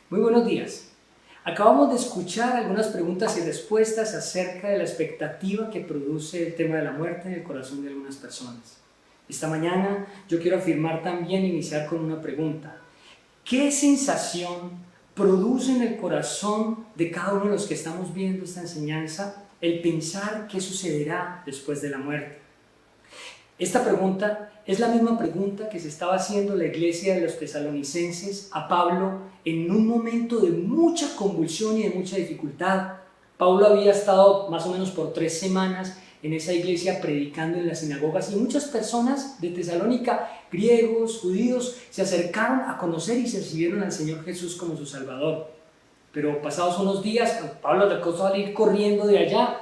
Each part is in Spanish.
Muy buenos días. Acabamos de escuchar algunas preguntas y respuestas acerca de la expectativa que produce el tema de la muerte en el corazón de algunas personas. Esta mañana yo quiero afirmar también, iniciar con una pregunta. ¿Qué sensación produce en el corazón de cada uno de los que estamos viendo esta enseñanza el pensar qué sucederá después de la muerte? Esta pregunta es la misma pregunta que se estaba haciendo la iglesia de los tesalonicenses a Pablo en un momento de mucha convulsión y de mucha dificultad. Pablo había estado más o menos por 3 semanas en esa iglesia predicando en las sinagogas y muchas personas de Tesalónica, griegos, judíos, se acercaron a conocer y se recibieron al Señor Jesús como su Salvador. Pero pasados unos días, Pablo le costó salir corriendo de allá.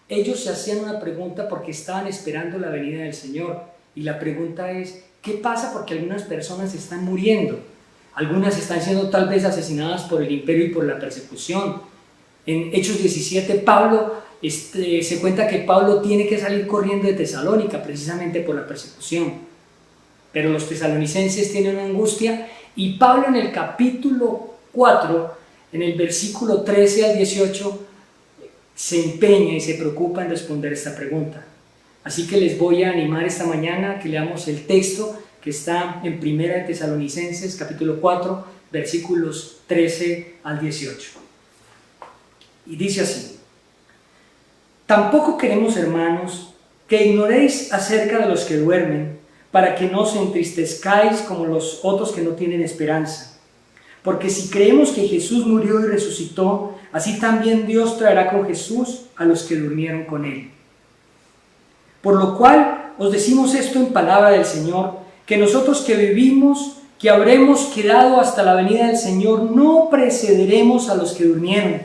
Ellos se hacían una pregunta porque estaban esperando la venida del Señor. Y la pregunta es, ¿qué pasa? Porque algunas personas están muriendo. Algunas están siendo tal vez asesinadas por el imperio y por la persecución. En Hechos 17, Pablo se cuenta que Pablo tiene que salir corriendo de Tesalónica precisamente por la persecución. Pero los tesalonicenses tienen una angustia y Pablo en el capítulo 4, en el versículo 13 al 18, se empeña y se preocupa en responder esta pregunta. Así que les voy a animar esta mañana a que leamos el texto que está en 1 de Tesalonicenses, capítulo 4, versículos 13 al 18. Y dice así: Tampoco queremos, hermanos, que ignoréis acerca de los que duermen, para que no os entristezcáis como los otros que no tienen esperanza. Porque si creemos que Jesús murió y resucitó, así también Dios traerá con Jesús a los que durmieron con él. Por lo cual os decimos esto en palabra del Señor, que nosotros que vivimos, que habremos quedado hasta la venida del Señor, no precederemos a los que durmieron.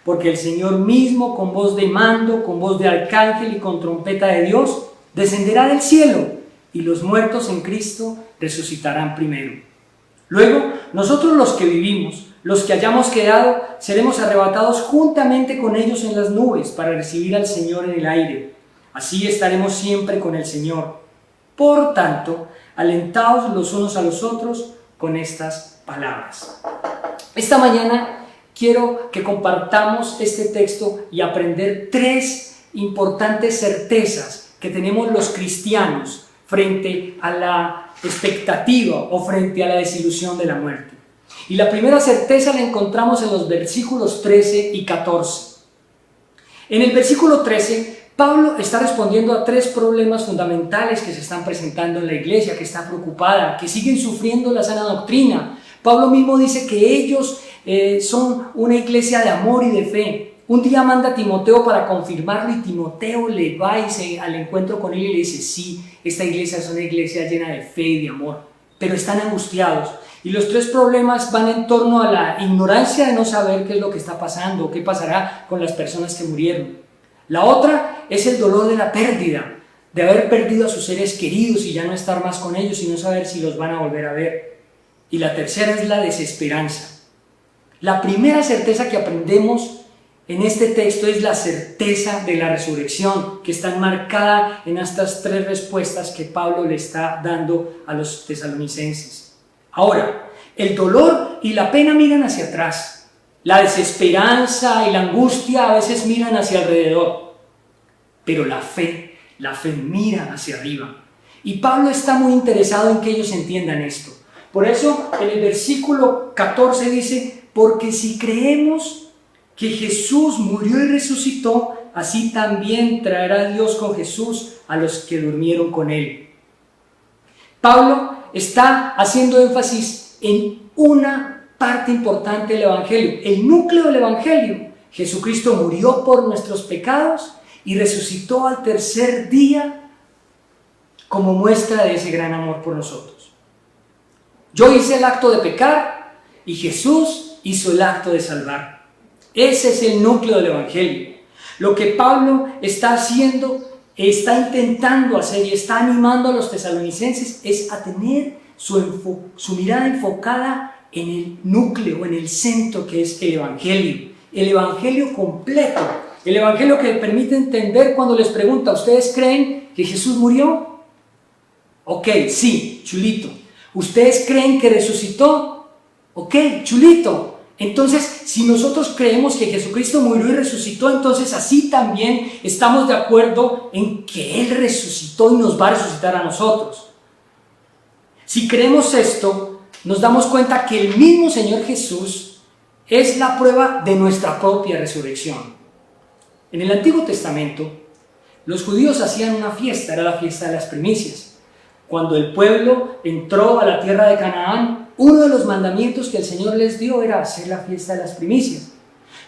Porque el Señor mismo, con voz de mando, con voz de arcángel y con trompeta de Dios, descenderá del cielo, y los muertos en Cristo resucitarán primero. Luego, nosotros los que vivimos, los que hayamos quedado, seremos arrebatados juntamente con ellos en las nubes para recibir al Señor en el aire. Así estaremos siempre con el Señor. Por tanto, alentaos los unos a los otros con estas palabras. Esta mañana quiero que compartamos este texto y aprender 3 importantes certezas que tenemos los cristianos frente a la expectativa o frente a la desilusión de la muerte. Y la primera certeza la encontramos en los versículos 13 y 14. En el versículo 13, Pablo está respondiendo a 3 problemas fundamentales que se están presentando en la iglesia, que está preocupada, que siguen sufriendo la sana doctrina. Pablo mismo dice que ellos son una iglesia de amor y de fe. Un día manda a Timoteo para confirmarlo y Timoteo le va al encuentro con él y le dice: sí, esta iglesia es una iglesia llena de fe y de amor, pero están angustiados. Y los 3 problemas van en torno a la ignorancia de no saber qué es lo que está pasando, qué pasará con las personas que murieron. La otra es el dolor de la pérdida, de haber perdido a sus seres queridos y ya no estar más con ellos y no saber si los van a volver a ver. Y la tercera es la desesperanza. La primera certeza que aprendemos en este texto es la certeza de la resurrección, que está enmarcada en estas 3 respuestas que Pablo le está dando a los tesalonicenses. Ahora, el dolor y la pena miran hacia atrás. La desesperanza y la angustia a veces miran hacia alrededor. Pero la fe mira hacia arriba. Y Pablo está muy interesado en que ellos entiendan esto. Por eso, en el versículo 14 dice: porque si creemos que Jesús murió y resucitó, así también traerá Dios con Jesús a los que durmieron con él. Pablo está haciendo énfasis en una parte importante del Evangelio, el núcleo del Evangelio. Jesucristo murió por nuestros pecados y resucitó al 3er día como muestra de ese gran amor por nosotros. Yo hice el acto de pecar y Jesús hizo el acto de salvar. Ese es el núcleo del Evangelio. Lo que Pablo está haciendo, está intentando hacer y está animando a los tesalonicenses es a tener su mirada enfocada en el núcleo, en el centro que es el Evangelio completo, el Evangelio que permite entender cuando les pregunta: ¿ustedes creen que Jesús murió? Ok, sí, chulito. ¿Ustedes creen que resucitó? Ok, chulito. Entonces, si nosotros creemos que Jesucristo murió y resucitó, entonces así también estamos de acuerdo en que Él resucitó y nos va a resucitar a nosotros. Si creemos esto, nos damos cuenta que el mismo Señor Jesús es la prueba de nuestra propia resurrección. En el Antiguo Testamento, los judíos hacían una fiesta, era la fiesta de las primicias. Cuando el pueblo entró a la tierra de Canaán, uno de los mandamientos que el Señor les dio era hacer la fiesta de las primicias.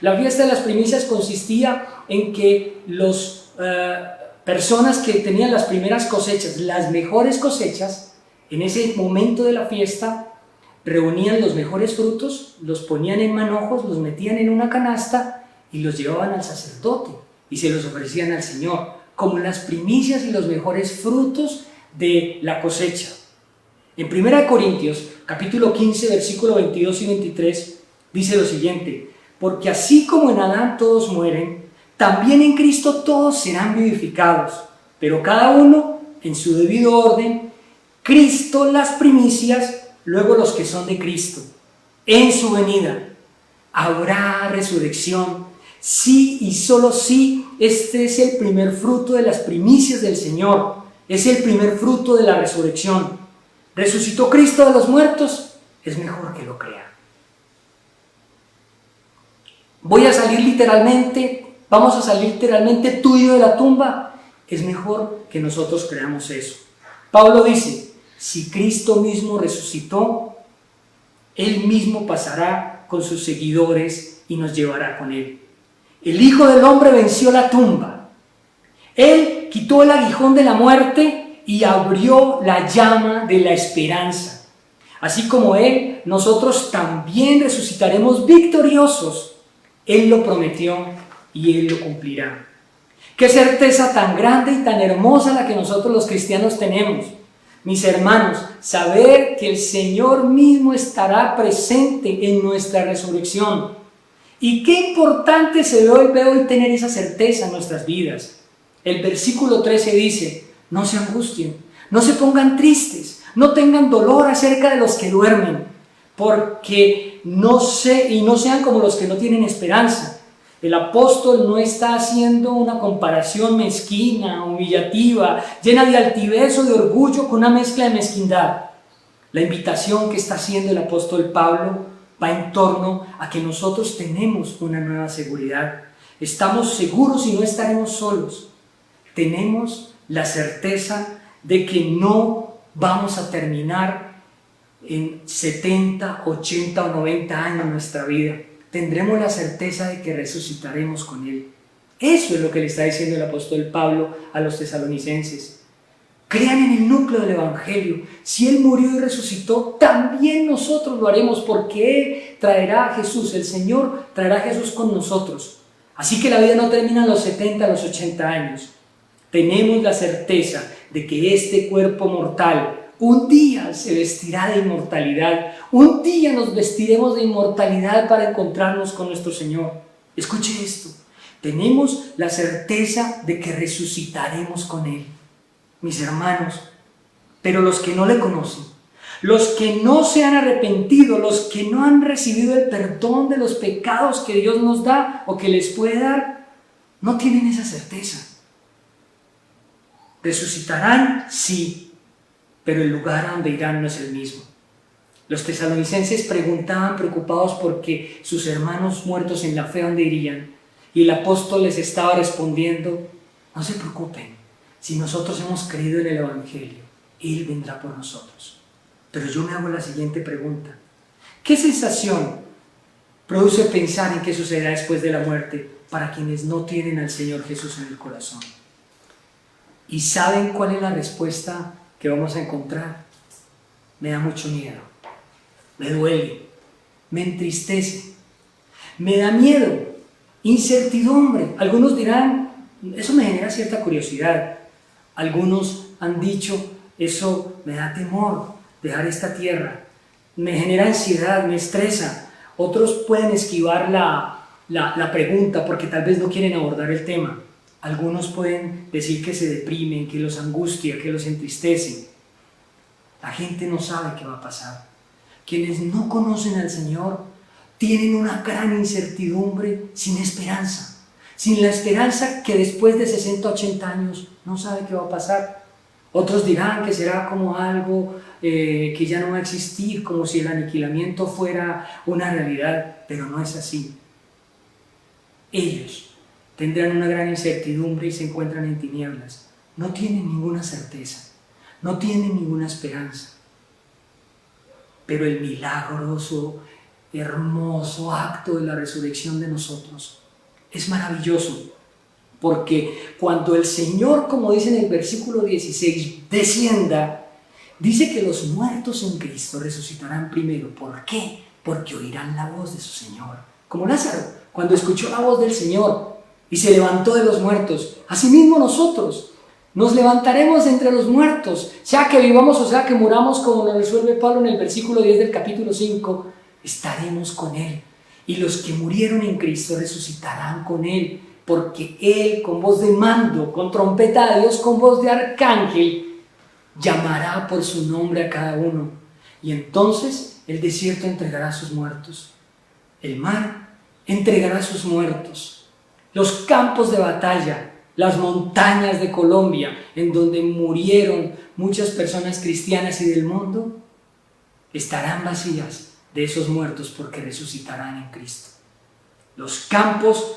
La fiesta de las primicias consistía en que las personas que tenían las primeras cosechas, las mejores cosechas, en ese momento de la fiesta, reunían los mejores frutos, los ponían en manojos, los metían en una canasta y los llevaban al sacerdote y se los ofrecían al Señor, como las primicias y los mejores frutos de la cosecha. En 1 Corintios, capítulo 15, versículo 22 y 23, dice lo siguiente: porque así como en Adán todos mueren, también en Cristo todos serán vivificados, pero cada uno en su debido orden, Cristo las primicias, luego los que son de Cristo. En su venida habrá resurrección, sí y solo sí. Este es el primer fruto de las primicias del Señor, es el primer fruto de la resurrección. ¿Resucitó Cristo de los muertos? Es mejor que lo crea. Vamos a salir literalmente tú y yo de la tumba. Es mejor que nosotros creamos eso. Pablo dice: si Cristo mismo resucitó, Él mismo pasará con sus seguidores y nos llevará con Él. El Hijo del Hombre venció la tumba. Él quitó el aguijón de la muerte y abrió la llama de la esperanza. Así como Él, nosotros también resucitaremos victoriosos. Él lo prometió y Él lo cumplirá. Qué certeza tan grande y tan hermosa la que nosotros los cristianos tenemos. Mis hermanos, saber que el Señor mismo estará presente en nuestra resurrección. Y qué importante se ve hoy tener esa certeza en nuestras vidas. El versículo 13 dice: no se angustien, no se pongan tristes, no tengan dolor acerca de los que duermen, porque no sean como los que no tienen esperanza. El apóstol no está haciendo una comparación mezquina, humillativa, llena de altivez o de orgullo con una mezcla de mezquindad. La invitación que está haciendo el apóstol Pablo va en torno a que nosotros tenemos una nueva seguridad. Estamos seguros y no estaremos solos. Tenemos la certeza de que no vamos a terminar en 70, 80 o 90 años nuestra vida. Tendremos la certeza de que resucitaremos con Él. Eso es lo que le está diciendo el apóstol Pablo a los tesalonicenses. Crean en el núcleo del Evangelio. Si Él murió y resucitó, también nosotros lo haremos, porque Él traerá a Jesús, el Señor traerá a Jesús con nosotros. Así que la vida no termina a los 70, a los 80 años. Tenemos la certeza de que este cuerpo mortal un día se vestirá de inmortalidad. Un día nos vestiremos de inmortalidad para encontrarnos con nuestro Señor. Escuche esto. Tenemos la certeza de que resucitaremos con Él. Mis hermanos, pero los que no le conocen, los que no se han arrepentido, los que no han recibido el perdón de los pecados que Dios nos da o que les puede dar, no tienen esa certeza. ¿Resucitarán? Sí, pero el lugar a donde irán no es el mismo. Los tesalonicenses preguntaban preocupados porque sus hermanos muertos en la fe dónde irían, y el apóstol les estaba respondiendo: no se preocupen, si nosotros hemos creído en el Evangelio, Él vendrá por nosotros. Pero yo me hago la siguiente pregunta: ¿qué sensación produce pensar en qué sucederá después de la muerte para quienes no tienen al Señor Jesús en el corazón? ¿Y saben cuál es la respuesta que vamos a encontrar? Me da mucho miedo, me duele, me entristece, me da miedo, incertidumbre. Algunos dirán: eso me genera cierta curiosidad. Algunos han dicho: eso me da temor, dejar esta tierra, me genera ansiedad, me estresa. Otros pueden esquivar la pregunta porque tal vez no quieren abordar el tema. Algunos pueden decir que se deprimen, que los angustia, que los entristece. La gente no sabe qué va a pasar. Quienes no conocen al Señor tienen una gran incertidumbre sin esperanza. Sin la esperanza que después de 60, 80 años no sabe qué va a pasar. Otros dirán que será como algo que ya no va a existir, como si el aniquilamiento fuera una realidad, pero no es así. Ellos tendrán una gran incertidumbre y se encuentran en tinieblas. No tienen ninguna certeza, no tienen ninguna esperanza. Pero el milagroso, hermoso acto de la resurrección de nosotros es maravilloso, porque cuando el Señor, como dice en el versículo 16, descienda, dice que los muertos en Cristo resucitarán primero. ¿Por qué? Porque oirán la voz de su Señor. Como Lázaro, cuando escuchó la voz del Señor y se levantó de los muertos. Asimismo nosotros nos levantaremos entre los muertos, sea que vivamos o sea que muramos, como nos resuelve Pablo en el versículo 10 del capítulo 5, estaremos con Él. Y los que murieron en Cristo resucitarán con Él, porque Él, con voz de mando, con trompeta de Dios, con voz de arcángel, llamará por su nombre a cada uno. Y entonces el desierto entregará a sus muertos, el mar entregará a sus muertos, los campos de batalla, las montañas de Colombia, en donde murieron muchas personas cristianas y del mundo, estarán vacías de esos muertos porque resucitarán en Cristo. Los campos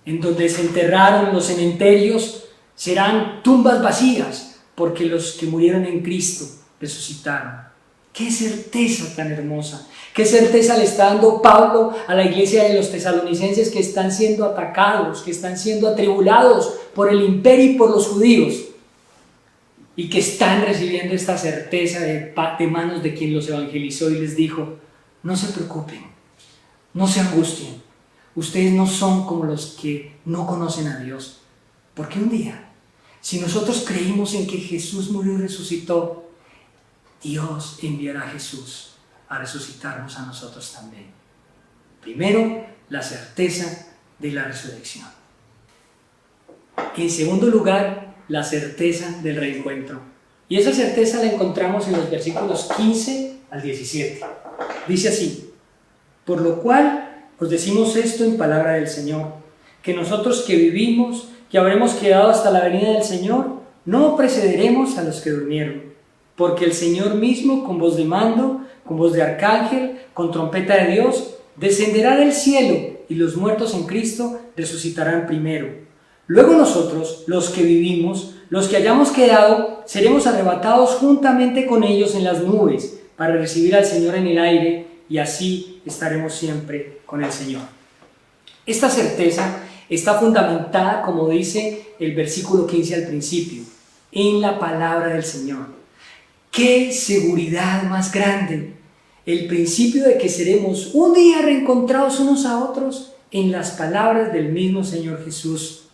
en donde se enterraron, los cementerios, serán tumbas vacías porque los que murieron en Cristo resucitaron. ¡Qué certeza tan hermosa! ¿Qué certeza le está dando Pablo a la iglesia de los tesalonicenses, que están siendo atacados, que están siendo atribulados por el imperio y por los judíos, y que están recibiendo esta certeza de manos de quien los evangelizó y les dijo: no se preocupen, no se angustien, ustedes no son como los que no conocen a Dios, porque un día, si nosotros creímos en que Jesús murió y resucitó, Dios enviará a Jesús a resucitarnos a nosotros también. Primero, la certeza de la resurrección. En segundo lugar, la certeza del reencuentro. Y esa certeza la encontramos en los versículos 15 al 17. Dice así: por lo cual os decimos esto en palabra del Señor, que nosotros que vivimos, que habremos quedado hasta la venida del Señor, no precederemos a los que durmieron. Porque el Señor mismo, con voz de mando, con voz de arcángel, con trompeta de Dios, descenderá del cielo, y los muertos en Cristo resucitarán primero. Luego nosotros, los que vivimos, los que hayamos quedado, seremos arrebatados juntamente con ellos en las nubes, para recibir al Señor en el aire, y así estaremos siempre con el Señor. Esta certeza está fundamentada, como dice el versículo 15 al principio, en la palabra del Señor. ¡Qué seguridad más grande! El principio de que seremos un día reencontrados unos a otros en las palabras del mismo Señor Jesús.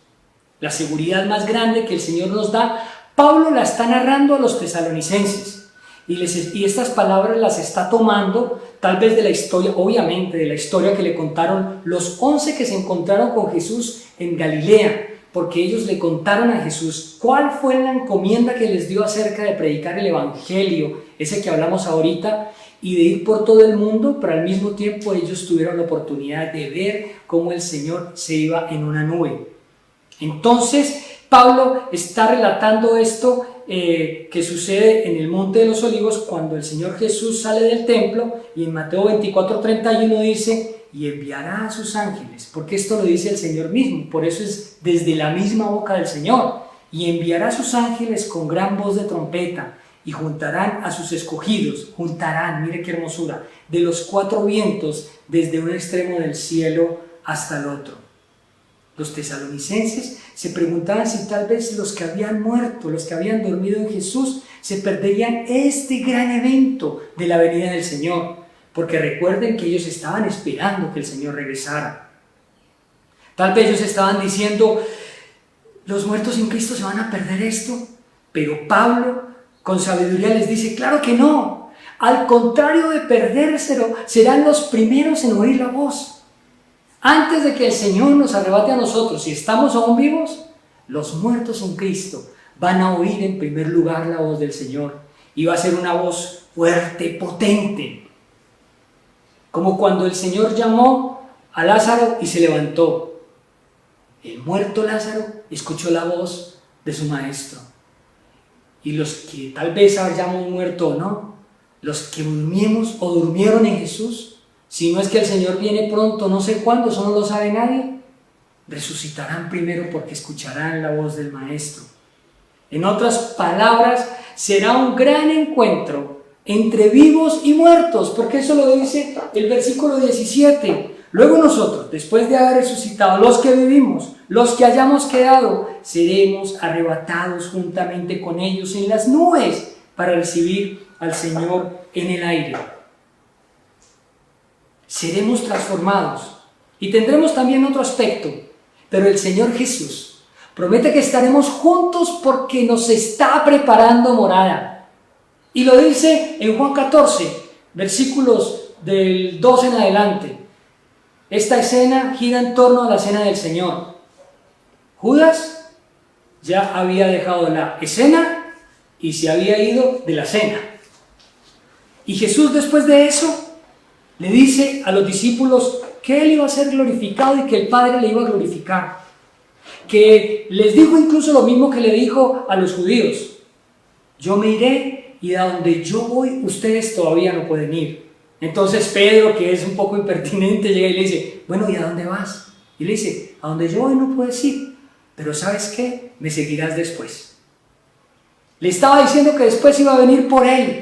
La seguridad más grande que el Señor nos da, Pablo la está narrando a los tesalonicenses. Y estas palabras las está tomando tal vez de la historia, obviamente de la historia que le contaron los 11 que se encontraron con Jesús en Galilea, porque ellos le contaron a Jesús cuál fue la encomienda que les dio acerca de predicar el Evangelio, ese que hablamos ahorita, y de ir por todo el mundo, pero al mismo tiempo ellos tuvieron la oportunidad de ver cómo el Señor se iba en una nube. Entonces, Pablo está relatando esto que sucede en el Monte de los Olivos cuando el Señor Jesús sale del templo, y en Mateo 24:31 dice: y enviará a sus ángeles, porque esto lo dice el Señor mismo, por eso es desde la misma boca del Señor, y enviará a sus ángeles con gran voz de trompeta, y juntarán a sus escogidos, mire qué hermosura, de los 4 vientos, desde un extremo del cielo hasta el otro. Los tesalonicenses se preguntaban si tal vez los que habían muerto, los que habían dormido en Jesús, se perderían este gran evento de la venida del Señor, porque recuerden que ellos estaban esperando que el Señor regresara. Tal vez ellos estaban diciendo: los muertos en Cristo se van a perder esto, pero Pablo con sabiduría les dice: claro que no, al contrario de perdérselo, serán los primeros en oír la voz. Antes de que el Señor nos arrebate a nosotros, si estamos aún vivos, los muertos en Cristo van a oír en primer lugar la voz del Señor, y va a ser una voz fuerte, potente, como cuando el Señor llamó a Lázaro y se levantó. El muerto Lázaro escuchó la voz de su maestro. Y los que tal vez hayamos muerto o no, los que durmimos o durmieron en Jesús, si no es que el Señor viene pronto, no sé cuándo, eso no lo sabe nadie, resucitarán primero porque escucharán la voz del Maestro. En otras palabras, será un gran encuentro entre vivos y muertos, porque eso lo dice el versículo 17. Luego nosotros, después de haber resucitado, los que vivimos, los que hayamos quedado, seremos arrebatados juntamente con ellos en las nubes para recibir al Señor en el aire. Seremos transformados y tendremos también otro aspecto, pero el Señor Jesús promete que estaremos juntos porque nos está preparando morada. Y lo dice en Juan 14, versículos del 2 en adelante. Esta escena gira en torno a la cena del Señor. Judas ya había dejado la escena y se había ido de la cena. Y Jesús, después de eso, le dice a los discípulos que Él iba a ser glorificado y que el Padre le iba a glorificar. Que les dijo incluso lo mismo que le dijo a los judíos: yo me iré y a donde yo voy ustedes todavía no pueden ir. Entonces Pedro, que es un poco impertinente, llega y le dice: bueno, ¿y a dónde vas? Y le dice: a donde yo voy no puedes ir, pero ¿sabes qué? Me seguirás después. Le estaba diciendo que después iba a venir por él.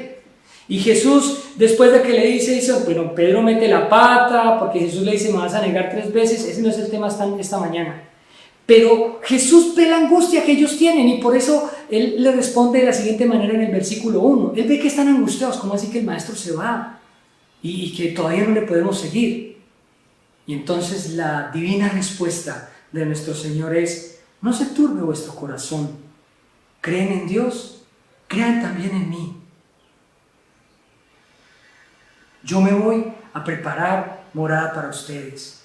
Y Jesús, después de que le dice eso, bueno, Pedro mete la pata, porque Jesús le dice: me vas a negar 3 veces. Ese no es el tema esta mañana. Pero Jesús ve la angustia que ellos tienen y por eso Él le responde de la siguiente manera en el versículo 1. Él ve que están angustiados, ¿cómo así que el maestro se va? Y que todavía no le podemos seguir. Y entonces la divina respuesta de nuestro Señor es: no se turbe vuestro corazón. ¿Creen en Dios? Crean también en mí. Yo me voy a preparar morada para ustedes.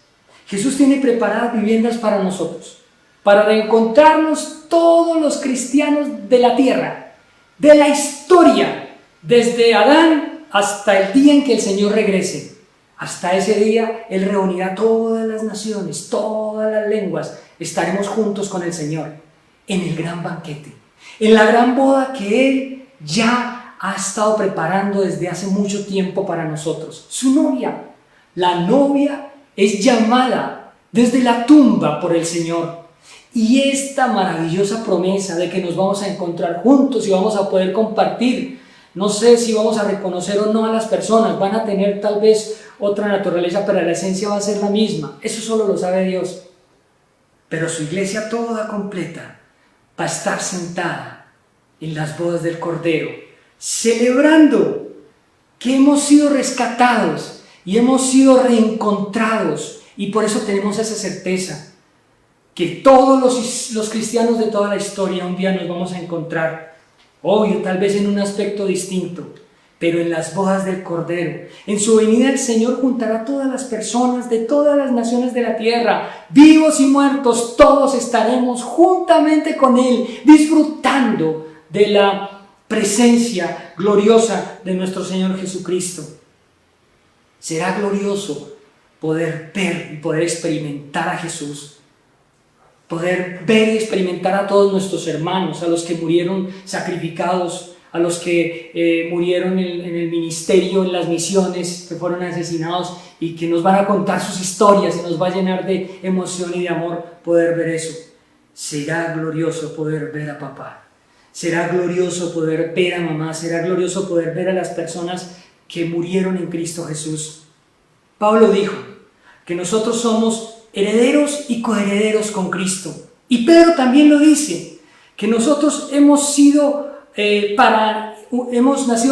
Jesús tiene preparadas viviendas para nosotros, para reencontrarnos todos los cristianos de la tierra, de la historia, desde Adán hasta el día en que el Señor regrese. Hasta ese día Él reunirá todas las naciones, todas las lenguas. Estaremos juntos con el Señor en el gran banquete, en la gran boda que Él ya ha estado preparando desde hace mucho tiempo para nosotros. Su novia, la novia, es llamada desde la tumba por el Señor. Y esta maravillosa promesa de que nos vamos a encontrar juntos y vamos a poder compartir, no sé si vamos a reconocer o no a las personas, van a tener tal vez otra naturaleza, pero la esencia va a ser la misma. Eso solo lo sabe Dios. Pero su iglesia toda completa va a estar sentada en las bodas del Cordero, celebrando que hemos sido rescatados y hemos sido reencontrados. Y por eso tenemos esa certeza que todos los cristianos de toda la historia un día nos vamos a encontrar, obvio, tal vez en un aspecto distinto, pero en las bodas del Cordero. En su venida el Señor juntará a todas las personas de todas las naciones de la tierra, vivos y muertos, todos estaremos juntamente con Él, disfrutando de la presencia gloriosa de nuestro Señor Jesucristo. Será glorioso poder ver y poder experimentar a Jesús, poder ver y experimentar a todos nuestros hermanos, a los que murieron sacrificados, a los que murieron en el ministerio, en las misiones, que fueron asesinados y que nos van a contar sus historias y nos va a llenar de emoción y de amor poder ver eso. Será glorioso poder ver a papá, será glorioso poder ver a mamá, será glorioso poder ver a las personas que murieron en Cristo Jesús. Pablo dijo que nosotros somos herederos y coherederos con Cristo. Y Pedro también lo dice, que nosotros hemos nacido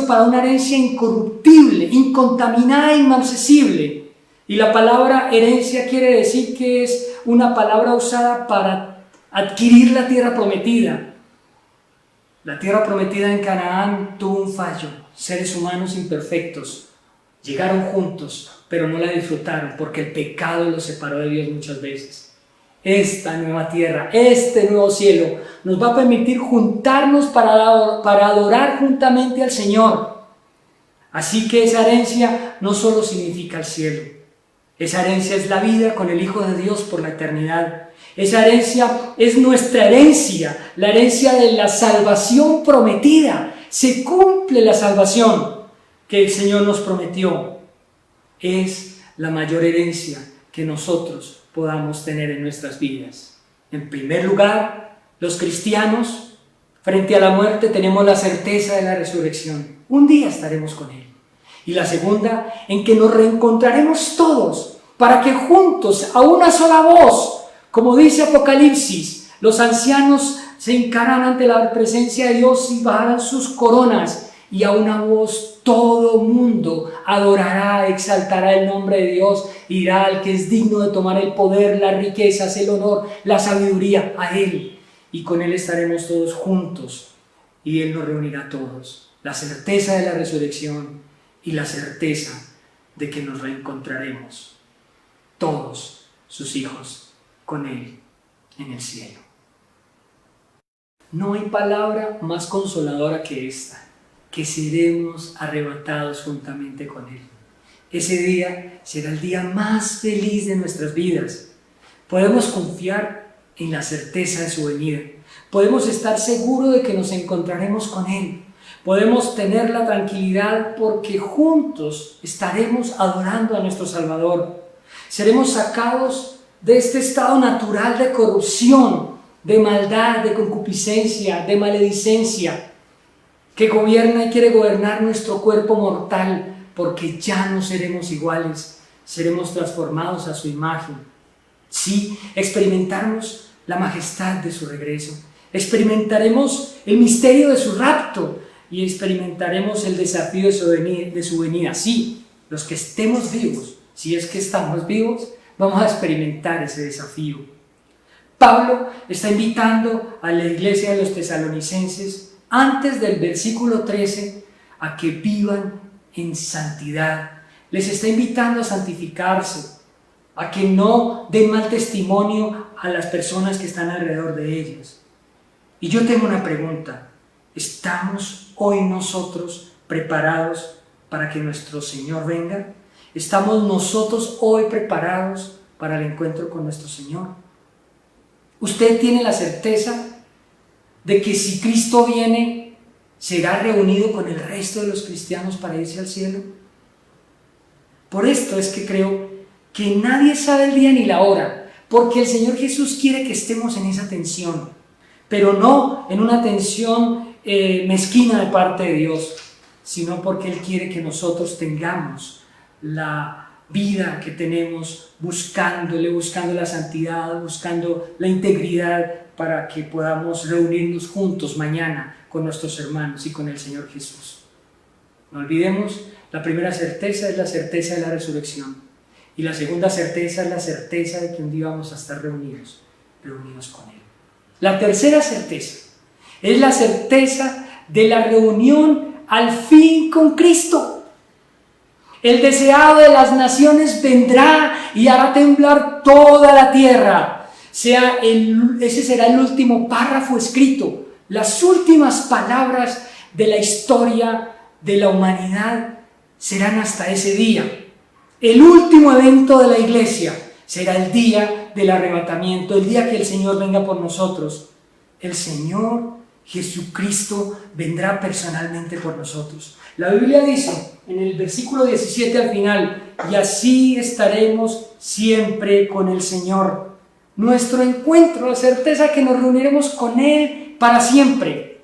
para una herencia incorruptible, incontaminada e inmarcesible. Y la palabra herencia quiere decir que es una palabra usada para adquirir la tierra prometida. La tierra prometida en Canaán tuvo un fallo. Seres humanos imperfectos llegaron juntos, pero no la disfrutaron porque el pecado los separó de Dios muchas veces. Esta nueva tierra, este nuevo cielo nos va a permitir juntarnos para adorar juntamente al Señor. Así que esa herencia no solo significa el cielo. Esa herencia es la vida con el Hijo de Dios por la eternidad. Esa herencia es nuestra herencia, la herencia de la salvación prometida. Se cumple la salvación que el Señor nos prometió. Es la mayor herencia que nosotros podamos tener en nuestras vidas. En primer lugar, los cristianos, frente a la muerte, tenemos la certeza de la resurrección. Un día estaremos con Él. Y la segunda, en que nos reencontraremos todos, para que juntos, a una sola voz, como dice Apocalipsis, los ancianos se hincarán ante la presencia de Dios y bajarán sus coronas, y a una voz todo mundo adorará, exaltará el nombre de Dios, y dirá al que es digno de tomar el poder, las riquezas, el honor, la sabiduría, a Él. Y con Él estaremos todos juntos, y Él nos reunirá a todos. La certeza de la resurrección y la certeza de que nos reencontraremos, todos sus hijos, con Él en el cielo. No hay palabra más consoladora que esta, que seremos arrebatados juntamente con Él. Ese día será el día más feliz de nuestras vidas. Podemos confiar en la certeza de su venida. Podemos estar seguros de que nos encontraremos con Él. Podemos tener la tranquilidad porque juntos estaremos adorando a nuestro Salvador. Seremos sacados de este estado natural de corrupción, de maldad, de concupiscencia, de maledicencia, que gobierna y quiere gobernar nuestro cuerpo mortal, porque ya no seremos iguales, seremos transformados a su imagen. Sí, experimentaremos la majestad de su regreso, experimentaremos el misterio de su rapto y experimentaremos el desafío de su venida. Sí, los que estemos vivos, si es que estamos vivos, vamos a experimentar ese desafío. Pablo está invitando a la iglesia de los tesalonicenses, antes del versículo 13, a que vivan en santidad. Les está invitando a santificarse, a que no den mal testimonio a las personas que están alrededor de ellos. Y yo tengo una pregunta: ¿estamos hoy nosotros preparados para que nuestro Señor venga? ¿Estamos nosotros hoy preparados para el encuentro con nuestro Señor? ¿Usted tiene la certeza de que si Cristo viene, será reunido con el resto de los cristianos para irse al cielo? Por esto es que creo que nadie sabe el día ni la hora, porque el Señor Jesús quiere que estemos en esa tensión, pero no en una tensión mezquina de parte de Dios, sino porque Él quiere que nosotros tengamos la vida que tenemos buscándole, buscando la santidad, buscando la integridad, para que podamos reunirnos juntos mañana con nuestros hermanos y con el Señor Jesús. No olvidemos, la primera certeza es la certeza de la resurrección, y la segunda certeza es la certeza de que un día vamos a estar reunidos con Él. La tercera certeza es la certeza de la reunión al fin con Cristo. El deseado de las naciones vendrá y hará temblar toda la tierra. Ese será el último párrafo escrito, las últimas palabras de la historia de la humanidad serán hasta ese día. El último evento de la iglesia será el día del arrebatamiento, el día que el Señor venga por nosotros. El Señor Jesucristo vendrá personalmente por nosotros. La Biblia dice en el versículo 17 al final: y así estaremos siempre con el Señor. Nuestro encuentro, la certeza que nos reuniremos con Él para siempre.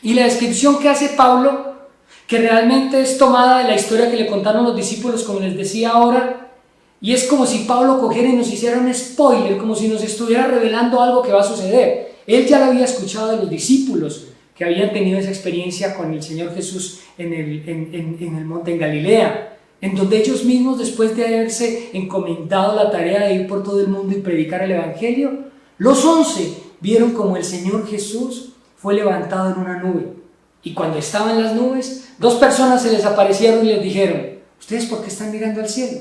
Y la descripción que hace Pablo, que realmente es tomada de la historia que le contaron los discípulos, como les decía ahora, y es como si Pablo cogiera y nos hiciera un spoiler, como si nos estuviera revelando algo que va a suceder. Él ya lo había escuchado de los discípulos que habían tenido esa experiencia con el Señor Jesús en el monte en Galilea, en donde ellos mismos, después de haberse encomendado la tarea de ir por todo el mundo y predicar el Evangelio, los 11 vieron como el Señor Jesús fue levantado en una nube. Y cuando estaban en las nubes, 2 personas se les aparecieron y les dijeron: ¿ustedes por qué están mirando al cielo?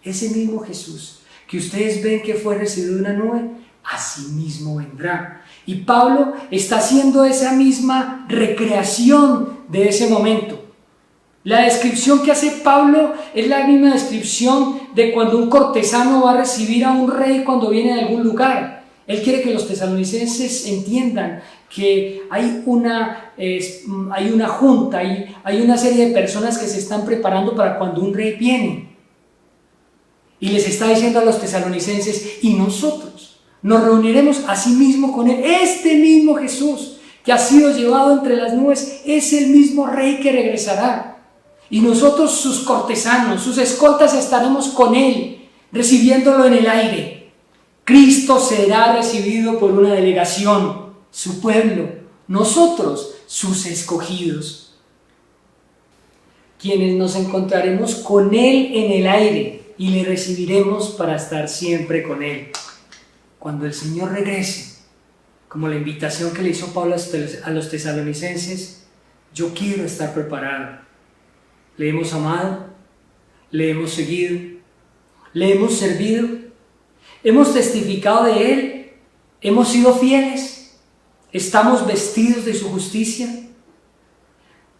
Ese mismo Jesús que ustedes ven que fue recibido de una nube, así mismo vendrá. Y Pablo está haciendo esa misma recreación de ese momento. La descripción que hace Pablo es la misma descripción de cuando un cortesano va a recibir a un rey cuando viene de algún lugar. Él quiere que los tesalonicenses entiendan que hay una junta, hay una serie de personas que se están preparando para cuando un rey viene. Y les está diciendo a los tesalonicenses, y nosotros nos reuniremos asimismo con él. Este mismo Jesús que ha sido llevado entre las nubes es el mismo rey que regresará. Y nosotros, sus cortesanos, sus escoltas, estaremos con él, recibiéndolo en el aire. Cristo será recibido por una delegación, su pueblo, nosotros, sus escogidos, quienes nos encontraremos con él en el aire y le recibiremos para estar siempre con él. Cuando el Señor regrese, como la invitación que le hizo Pablo a los tesalonicenses, yo quiero estar preparado. Le hemos amado, le hemos seguido, le hemos servido, hemos testificado de él, hemos sido fieles, estamos vestidos de su justicia.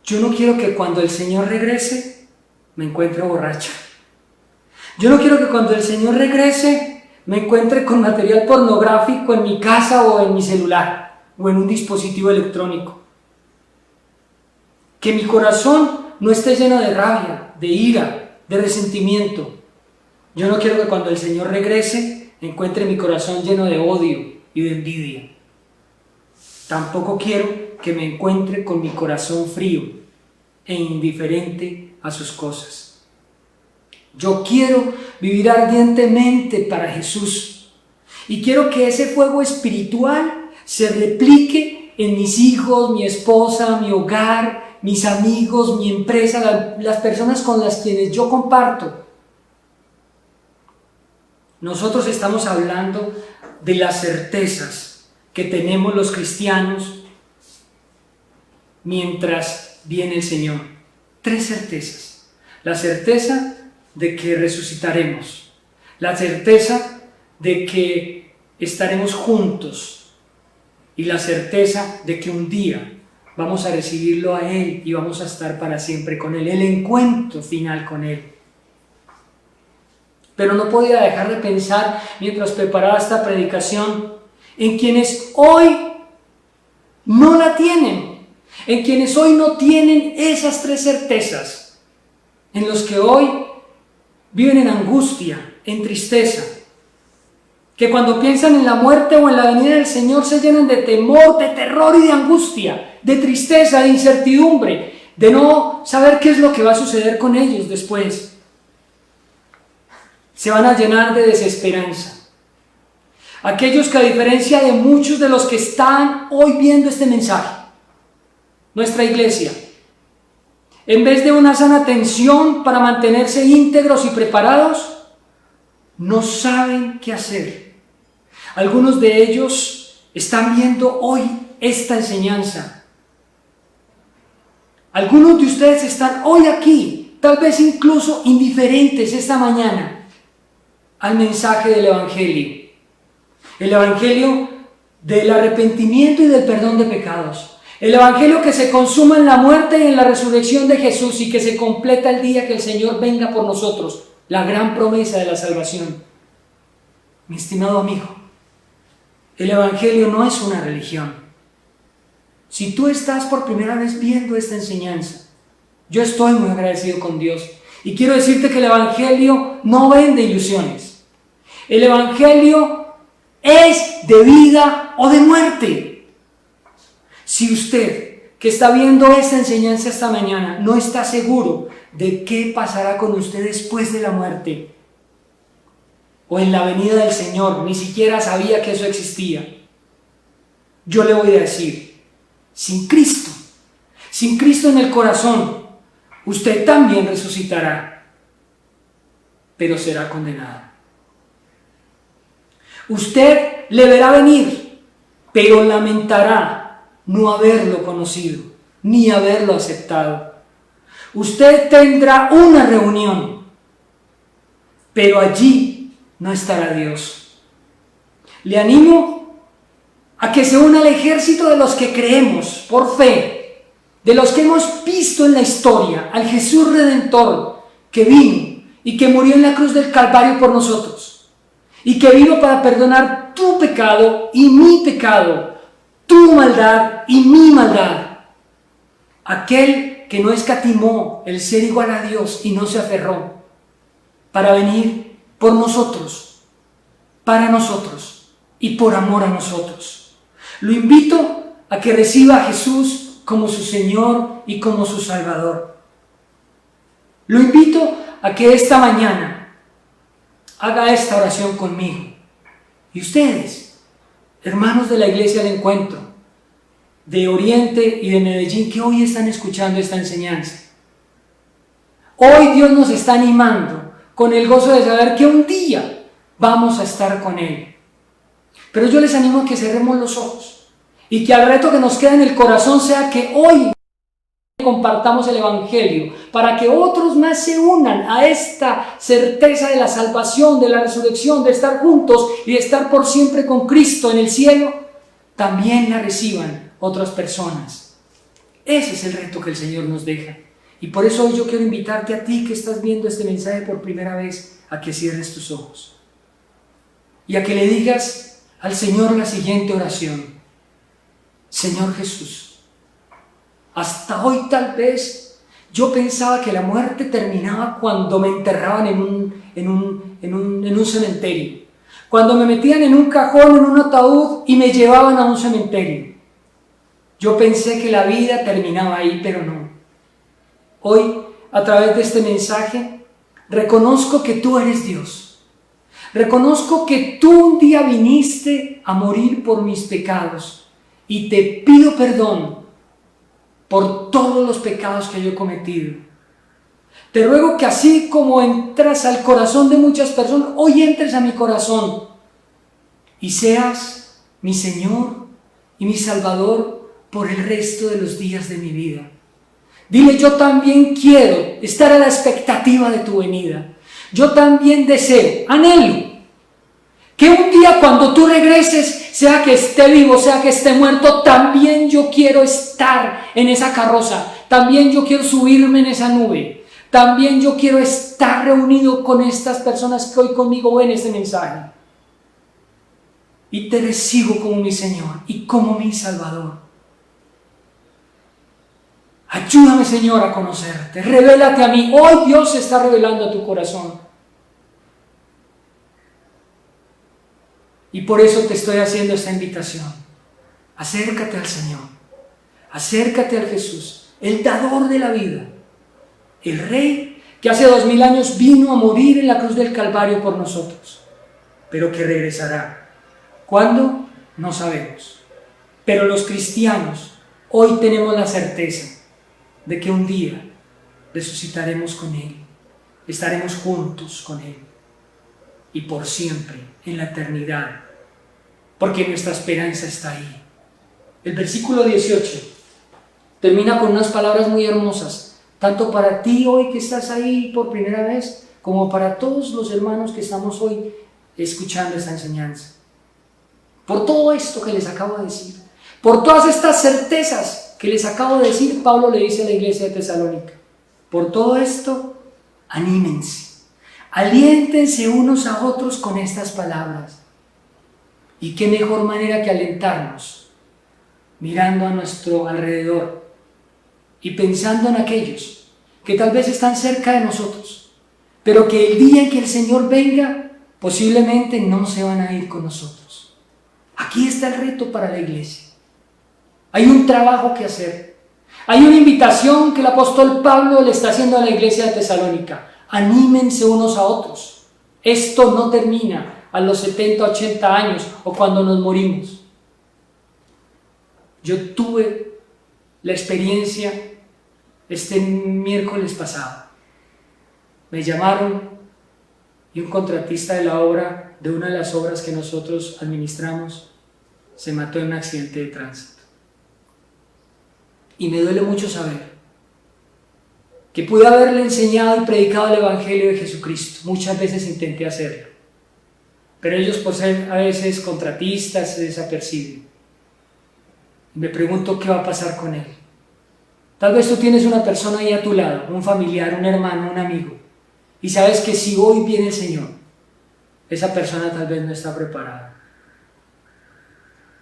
Yo no quiero que cuando el Señor regrese me encuentre borracho. Yo no quiero que cuando el Señor regrese me encuentre con material pornográfico en mi casa o en mi celular o en un dispositivo electrónico. Que mi corazón no esté lleno de rabia, de ira, de resentimiento. Yo no quiero que cuando el Señor regrese encuentre mi corazón lleno de odio y de envidia. Tampoco quiero que me encuentre con mi corazón frío e indiferente a sus cosas. Yo quiero vivir ardientemente para Jesús y quiero que ese fuego espiritual se replique en mis hijos, mi esposa, mi hogar, mis amigos, mi empresa, las personas con las quienes yo comparto. Nosotros estamos hablando de las certezas que tenemos los cristianos mientras viene el Señor. 3 certezas. La certeza de que resucitaremos, la certeza de que estaremos juntos y la certeza de que un día vamos a recibirlo a Él y vamos a estar para siempre con Él, el encuentro final con Él. Pero no podía dejar de pensar, mientras preparaba esta predicación, en quienes hoy no la tienen, en quienes hoy no tienen esas 3 certezas, en los que hoy viven en angustia, en tristeza, que cuando piensan en la muerte o en la venida del Señor se llenan de temor, de terror y de angustia, de tristeza, de incertidumbre, de no saber qué es lo que va a suceder con ellos después. Se van a llenar de desesperanza. Aquellos que, a diferencia de muchos de los que están hoy viendo este mensaje, nuestra iglesia, en vez de una sana atención para mantenerse íntegros y preparados, no saben qué hacer. Algunos de ellos están viendo hoy esta enseñanza. Algunos de ustedes están hoy aquí, tal vez incluso indiferentes esta mañana al mensaje del Evangelio. El Evangelio del arrepentimiento y del perdón de pecados. El Evangelio que se consuma en la muerte y en la resurrección de Jesús y que se completa el día que el Señor venga por nosotros. La gran promesa de la salvación. Mi estimado amigo, el Evangelio no es una religión. Si tú estás por primera vez viendo esta enseñanza, yo estoy muy agradecido con Dios y quiero decirte que el Evangelio no vende ilusiones. El Evangelio es de vida o de muerte. Si usted, que está viendo esta enseñanza esta mañana, no está seguro de qué pasará con usted después de la muerte o en la venida del Señor, ni siquiera sabía que eso existía, yo le voy a decir, sin Cristo en el corazón, usted también resucitará, pero será condenado. Usted le verá venir, pero lamentará no haberlo conocido, ni haberlo aceptado. Usted tendrá una reunión, pero allí no estará Dios. Le animo a que se una al ejército de los que creemos por fe de los que hemos visto en la historia al Jesús Redentor que vino y que murió en la cruz del Calvario por nosotros y que vino para perdonar tu pecado y mi pecado, tu maldad y mi maldad. Aquel que no escatimó el ser igual a Dios y no se aferró para venir por nosotros, para nosotros y por amor a nosotros. Lo invito a que reciba a Jesús como su Señor y como su Salvador. Lo invito a que esta mañana haga esta oración conmigo. Y ustedes, hermanos de la Iglesia del Encuentro, de Oriente y de Medellín, que hoy están escuchando esta enseñanza. Hoy Dios nos está animando con el gozo de saber que un día vamos a estar con Él. Pero yo les animo a que cerremos los ojos y que al reto que nos queda en el corazón sea que hoy compartamos el Evangelio para que otros más se unan a esta certeza de la salvación, de la resurrección, de estar juntos y de estar por siempre con Cristo en el cielo, también la reciban otras personas. Ese es el reto que el Señor nos deja. Y por eso hoy yo quiero invitarte a ti que estás viendo este mensaje por primera vez a que cierres tus ojos y a que le digas al Señor la siguiente oración: Señor Jesús, hasta hoy tal vez yo pensaba que la muerte terminaba cuando me enterraban en un cementerio, cuando me metían en un cajón, en un ataúd y me llevaban a un cementerio. Yo pensé que la vida terminaba ahí, pero no. Hoy, a través de este mensaje, reconozco que tú eres Dios. Reconozco que tú un día viniste a morir por mis pecados. Y te pido perdón por todos los pecados que yo he cometido. Te ruego que así como entras al corazón de muchas personas, hoy entres a mi corazón y seas mi Señor y mi Salvador por el resto de los días de mi vida. Dile: yo también quiero estar a la expectativa de tu venida. Yo también deseo, anhelo, que un día cuando tú regreses, sea que esté vivo, sea que esté muerto, también yo quiero estar en esa carroza, también yo quiero subirme en esa nube, también yo quiero estar reunido con estas personas que hoy conmigo ven este mensaje. Y te recibo como mi Señor y como mi Salvador. Ayúdame, Señor, a conocerte, revélate a mí. Hoy Dios se está revelando a tu corazón. Y por eso te estoy haciendo esta invitación. Acércate al Señor, acércate al Jesús, el dador de la vida, el Rey que hace 2000 años vino a morir en la cruz del Calvario por nosotros, pero que regresará. ¿Cuándo? No sabemos. Pero los cristianos hoy tenemos la certeza de que un día resucitaremos con Él, estaremos juntos con Él y por siempre en la eternidad, porque nuestra esperanza está ahí. El versículo 18 termina con unas palabras muy hermosas, tanto para ti hoy que estás ahí por primera vez, como para todos los hermanos que estamos hoy escuchando esta enseñanza. Por todo esto que les acabo de decir, por todas estas certezas que les acabo de decir, Pablo le dice a la iglesia de Tesalónica: por todo esto, anímense, aliéntense unos a otros con estas palabras. Y qué mejor manera que alentarnos, mirando a nuestro alrededor y pensando en aquellos que tal vez están cerca de nosotros, pero que el día en que el Señor venga, posiblemente no se van a ir con nosotros. Aquí está el reto para la iglesia. Hay un trabajo que hacer. Hay una invitación que el apóstol Pablo le está haciendo a la iglesia de Tesalónica. Anímense unos a otros. Esto no termina a los 70, 80 años o cuando nos morimos. Yo tuve la experiencia este miércoles pasado. Me llamaron y un contratista de la obra, de una de las obras que nosotros administramos, se mató en un accidente de tránsito. Y me duele mucho saber que pude haberle enseñado y predicado el Evangelio de Jesucristo. Muchas veces intenté hacerlo, pero ellos, por ser a veces contratistas, se desaperciben. Y me pregunto qué va a pasar con él. Tal vez tú tienes una persona ahí a tu lado, un familiar, un hermano, un amigo, y sabes que si hoy viene el Señor, esa persona tal vez no está preparada.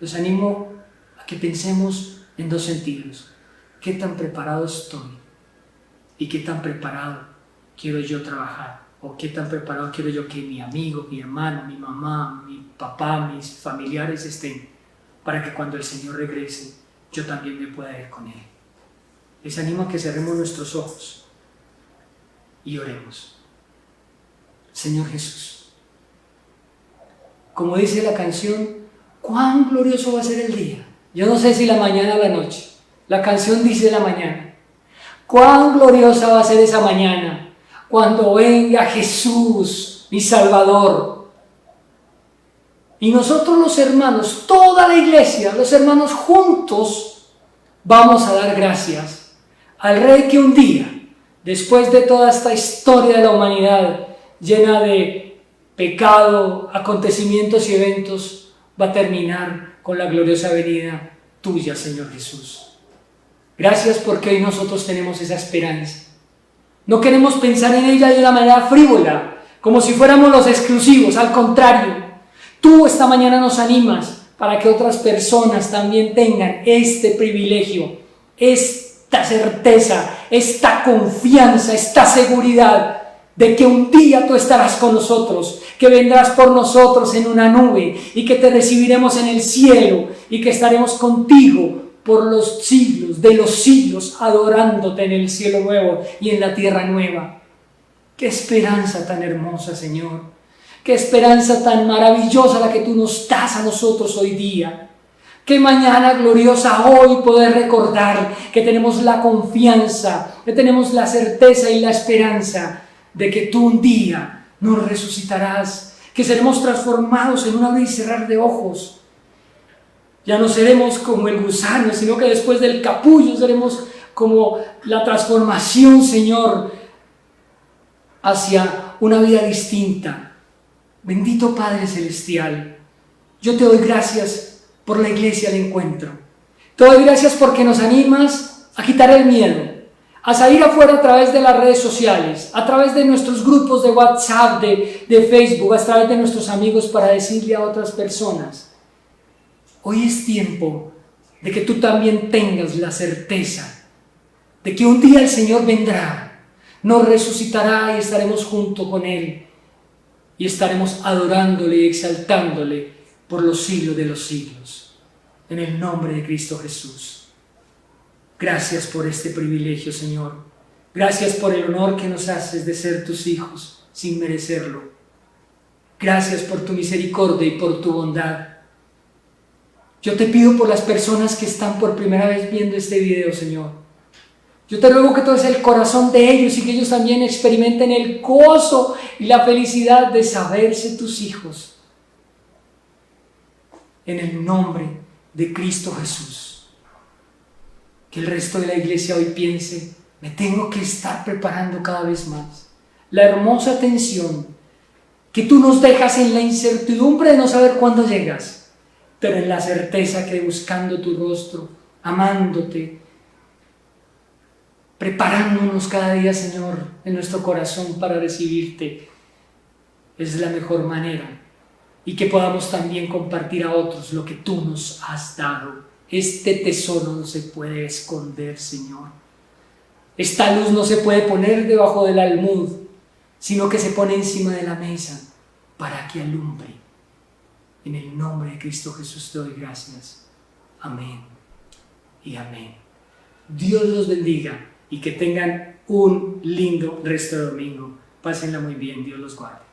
Los animo a que pensemos en dos sentidos. ¿Qué tan preparado estoy? ¿Y qué tan preparado quiero yo trabajar? ¿O qué tan preparado quiero yo que mi amigo, mi hermano, mi mamá, mi papá, mis familiares estén, para que cuando el Señor regrese, yo también me pueda ir con Él? Les animo a que cerremos nuestros ojos y oremos. Señor Jesús, como dice la canción, cuán glorioso va a ser el día. Yo no sé si la mañana o la noche. La canción dice la mañana. Cuán gloriosa va a ser esa mañana cuando venga Jesús, mi Salvador. Y nosotros los hermanos, toda la iglesia, los hermanos juntos, vamos a dar gracias al Rey que un día, después de toda esta historia de la humanidad llena de pecado, acontecimientos y eventos, va a terminar con la gloriosa venida tuya, Señor Jesús. Gracias porque hoy nosotros tenemos esa esperanza. No queremos pensar en ella de una manera frívola, como si fuéramos los exclusivos. Al contrario, tú esta mañana nos animas para que otras personas también tengan este privilegio, esta certeza, esta confianza, esta seguridad de que un día tú estarás con nosotros, que vendrás por nosotros en una nube y que te recibiremos en el cielo y que estaremos contigo por los siglos de los siglos, adorándote en el cielo nuevo y en la tierra nueva. ¡Qué esperanza tan hermosa, Señor! ¡Qué esperanza tan maravillosa la que tú nos das a nosotros hoy día! ¡Qué mañana gloriosa hoy poder recordar que tenemos la confianza, que tenemos la certeza y la esperanza de que tú un día nos resucitarás, que seremos transformados en un abrir y cerrar de ojos! Ya no seremos como el gusano, sino que después del capullo seremos como la transformación, Señor, hacia una vida distinta. Bendito Padre Celestial, yo te doy gracias por la iglesia de encuentro. Te doy gracias porque nos animas a quitar el miedo, a salir afuera a través de las redes sociales, a través de nuestros grupos de WhatsApp, de Facebook, a través de nuestros amigos, para decirle a otras personas: hoy es tiempo de que tú también tengas la certeza de que un día el Señor vendrá, nos resucitará y estaremos junto con Él y estaremos adorándole y exaltándole por los siglos de los siglos. En el nombre de Cristo Jesús. Gracias por este privilegio, Señor. Gracias por el honor que nos haces de ser tus hijos sin merecerlo. Gracias por tu misericordia y por tu bondad. Yo te pido por las personas que están por primera vez viendo este video, Señor. Yo te ruego que toques el corazón de ellos y que ellos también experimenten el gozo y la felicidad de saberse tus hijos. En el nombre de Cristo Jesús. Que el resto de la iglesia hoy piense: me tengo que estar preparando cada vez más. La hermosa tensión que tú nos dejas en la incertidumbre de no saber cuándo llegas, pero en la certeza que buscando tu rostro, amándote, preparándonos cada día, Señor, en nuestro corazón para recibirte, es la mejor manera, y que podamos también compartir a otros lo que tú nos has dado. Este tesoro no se puede esconder, Señor. Esta luz no se puede poner debajo del almud, sino que se pone encima de la mesa para que alumbre. En el nombre de Cristo Jesús te doy gracias. Amén y amén. Dios los bendiga y que tengan un lindo resto de domingo. Pásenla muy bien. Dios los guarde.